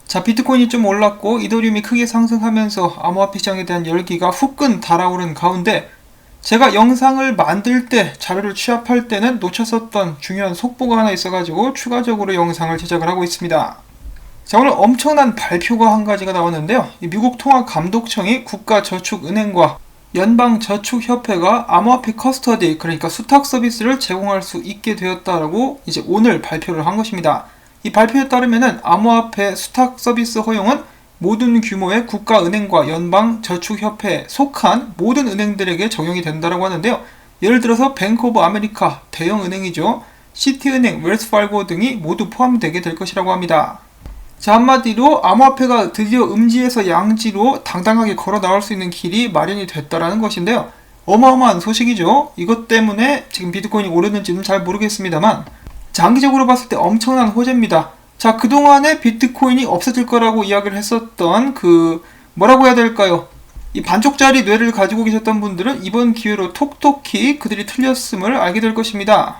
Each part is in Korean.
자, 비트코인이 좀 올랐고 이더리움이 크게 상승하면서 암호화폐 시장에 대한 열기가 후끈 달아오른 가운데 제가 영상을 만들 때, 자료를 취합할 때는 놓쳤었던 중요한 속보가 하나 있어가지고 추가적으로 영상을 제작을 하고 있습니다. 자, 오늘 엄청난 발표가 한 가지가 나왔는데요. 미국 통화감독청이 국가저축은행과 연방저축협회가 암호화폐 커스터디, 그러니까 수탁 서비스를 제공할 수 있게 되었다라고 이제 오늘 발표를 한 것입니다. 이 발표에 따르면은 암호화폐 수탁 서비스 허용은 모든 규모의 국가은행과 연방저축협회에 속한 모든 은행들에게 적용이 된다고 하는데요. 예를 들어서 뱅크 오브 아메리카, 대형 은행이죠. 시티은행, 웰스파고 등이 모두 포함되게 될 것이라고 합니다. 자, 한마디로 암호화폐가 드디어 음지에서 양지로 당당하게 걸어 나올 수 있는 길이 마련이 됐다라는 것인데요. 어마어마한 소식이죠. 이것 때문에 지금 비트코인이 오르는지는 잘 모르겠습니다만 장기적으로 봤을 때 엄청난 호재입니다. 자, 그동안에 비트코인이 없어질 거라고 이야기를 했었던 뭐라고 해야 될까요? 이 반쪽짜리 뇌를 가지고 계셨던 분들은 이번 기회로 톡톡히 그들이 틀렸음을 알게 될 것입니다.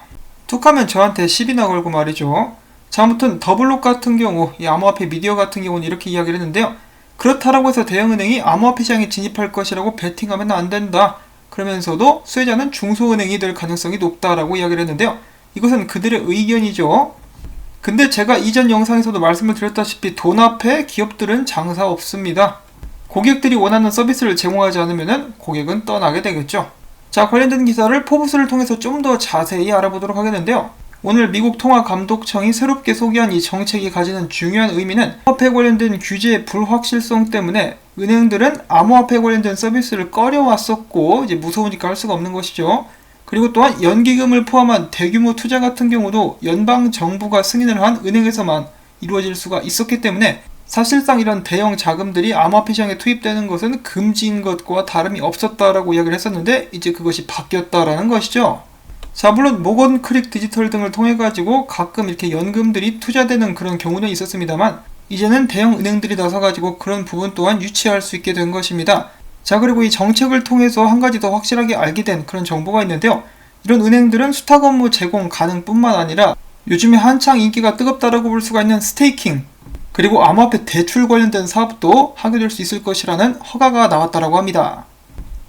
툭하면 저한테 시비나 걸고 말이죠. 자, 아무튼 더블록 같은 경우, 이 암호화폐 미디어 같은 경우는 이렇게 이야기를 했는데요. 그렇다라고 해서 대형은행이 암호화폐 시장에 진입할 것이라고 베팅하면 안 된다. 그러면서도 수혜자는 중소은행이 될 가능성이 높다라고 이야기를 했는데요. 이것은 그들의 의견이죠. 근데 제가 이전 영상에서도 말씀을 드렸다시피 돈 앞에 기업들은 장사 없습니다. 고객들이 원하는 서비스를 제공하지 않으면 고객은 떠나게 되겠죠. 자, 관련된 기사를 포브스를 통해서 좀 더 자세히 알아보도록 하겠는데요. 오늘 미국 통화감독청이 새롭게 소개한 이 정책이 가지는 중요한 의미는 암호화폐 관련된 규제의 불확실성 때문에 은행들은 암호화폐 관련된 서비스를 꺼려왔었고 이제 무서우니까 할 수가 없는 것이죠. 그리고 또한 연기금을 포함한 대규모 투자 같은 경우도 연방정부가 승인을 한 은행에서만 이루어질 수가 있었기 때문에 사실상 이런 대형 자금들이 암호화폐 시장에 투입되는 것은 금지인 것과 다름이 없었다라고 이야기를 했었는데 이제 그것이 바뀌었다라는 것이죠. 자, 물론 모건 크릭 디지털 등을 통해 가지고 가끔 이렇게 연금들이 투자되는 그런 경우는 있었습니다만 이제는 대형 은행들이 나서 가지고 그런 부분 또한 유치할 수 있게 된 것입니다. 자, 그리고 이 정책을 통해서 한 가지 더 확실하게 알게 된 그런 정보가 있는데요. 이런 은행들은 수탁 업무 제공 가능 뿐만 아니라 요즘에 한창 인기가 뜨겁다라고 볼 수가 있는 스테이킹, 그리고 암호화폐 대출 관련된 사업도 하게 될 수 있을 것이라는 허가가 나왔다라고 합니다.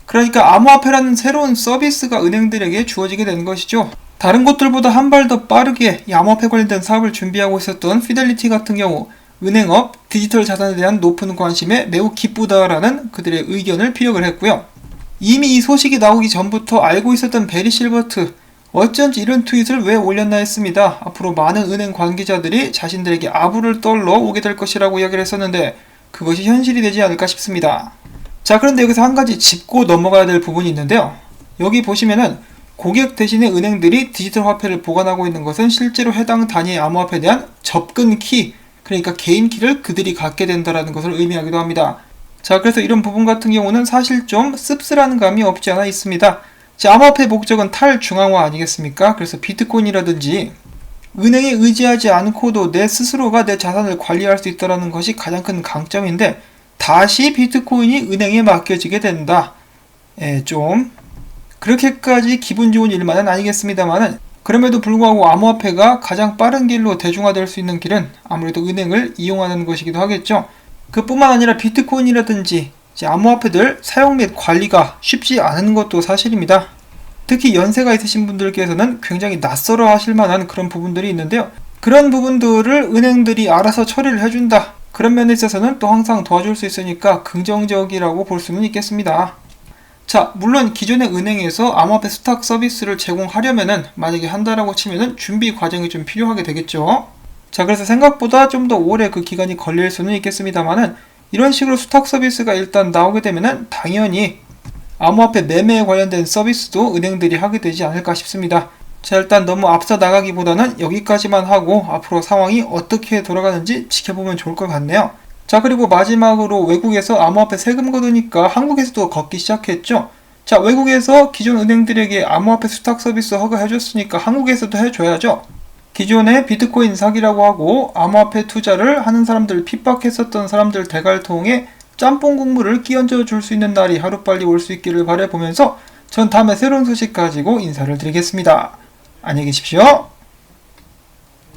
그러니까 암호화폐라는 새로운 서비스가 은행들에게 주어지게 된 것이죠. 다른 곳들보다 한 발 더 빠르게 이 암호화폐 관련된 사업을 준비하고 있었던 피델리티 같은 경우 은행업, 디지털 자산에 대한 높은 관심에 매우 기쁘다라는 그들의 의견을 피력을 했고요. 이미 이 소식이 나오기 전부터 알고 있었던 베리 실버트, 어쩐지 이런 트윗을 왜 올렸나 했습니다. 앞으로 많은 은행 관계자들이 자신들에게 아부를 떨러 오게 될 것이라고 이야기를 했었는데 그것이 현실이 되지 않을까 싶습니다. 자, 그런데 여기서 한 가지 짚고 넘어가야 될 부분이 있는데요. 여기 보시면은 고객 대신에 은행들이 디지털 화폐를 보관하고 있는 것은 실제로 해당 단위의 암호화폐에 대한 접근 키, 그러니까 개인 키를 그들이 갖게 된다는 것을 의미하기도 합니다. 자, 그래서 이런 부분 같은 경우는 사실 좀 씁쓸한 감이 없지 않아 있습니다. 자, 암호화폐의 목적은 탈중앙화 아니겠습니까? 그래서 비트코인이라든지 은행에 의지하지 않고도 내 스스로가 내 자산을 관리할 수 있다는 것이 가장 큰 강점인데 다시 비트코인이 은행에 맡겨지게 된다. 좀 그렇게까지 기분 좋은 일만은 아니겠습니다만은 그럼에도 불구하고 암호화폐가 가장 빠른 길로 대중화될 수 있는 길은 아무래도 은행을 이용하는 것이기도 하겠죠. 그뿐만 아니라 비트코인이라든지 암호화폐들 사용 및 관리가 쉽지 않은 것도 사실입니다. 특히 연세가 있으신 분들께서는 굉장히 낯설어 하실 만한 그런 부분들이 있는데요. 그런 부분들을 은행들이 알아서 처리를 해준다. 그런 면에 있어서는 또 항상 도와줄 수 있으니까 긍정적이라고 볼 수는 있겠습니다. 자, 물론 기존의 은행에서 암호화폐 수탁 서비스를 제공하려면은 만약에 한다라고 치면은 준비 과정이 좀 필요하게 되겠죠. 자, 그래서 생각보다 좀 더 오래 그 기간이 걸릴 수는 있겠습니다만은 이런 식으로 수탁 서비스가 일단 나오게 되면은 당연히 암호화폐 매매에 관련된 서비스도 은행들이 하게 되지 않을까 싶습니다. 자, 일단 너무 앞서 나가기보다는 여기까지만 하고 앞으로 상황이 어떻게 돌아가는지 지켜보면 좋을 것 같네요. 자, 그리고 마지막으로 외국에서 암호화폐 세금 걷으니까 한국에서도 걷기 시작했죠. 자, 외국에서 기존 은행들에게 암호화폐 수탁 서비스 허가해줬으니까 한국에서도 해줘야죠. 기존에 비트코인 사기라고 하고 암호화폐 투자를 하는 사람들, 핍박했었던 사람들 대갈통에 짬뽕 국물을 끼얹어 줄 수 있는 날이 하루빨리 올 수 있기를 바라보면서 전 다음에 새로운 소식 가지고 인사를 드리겠습니다. 안녕히 계십시오.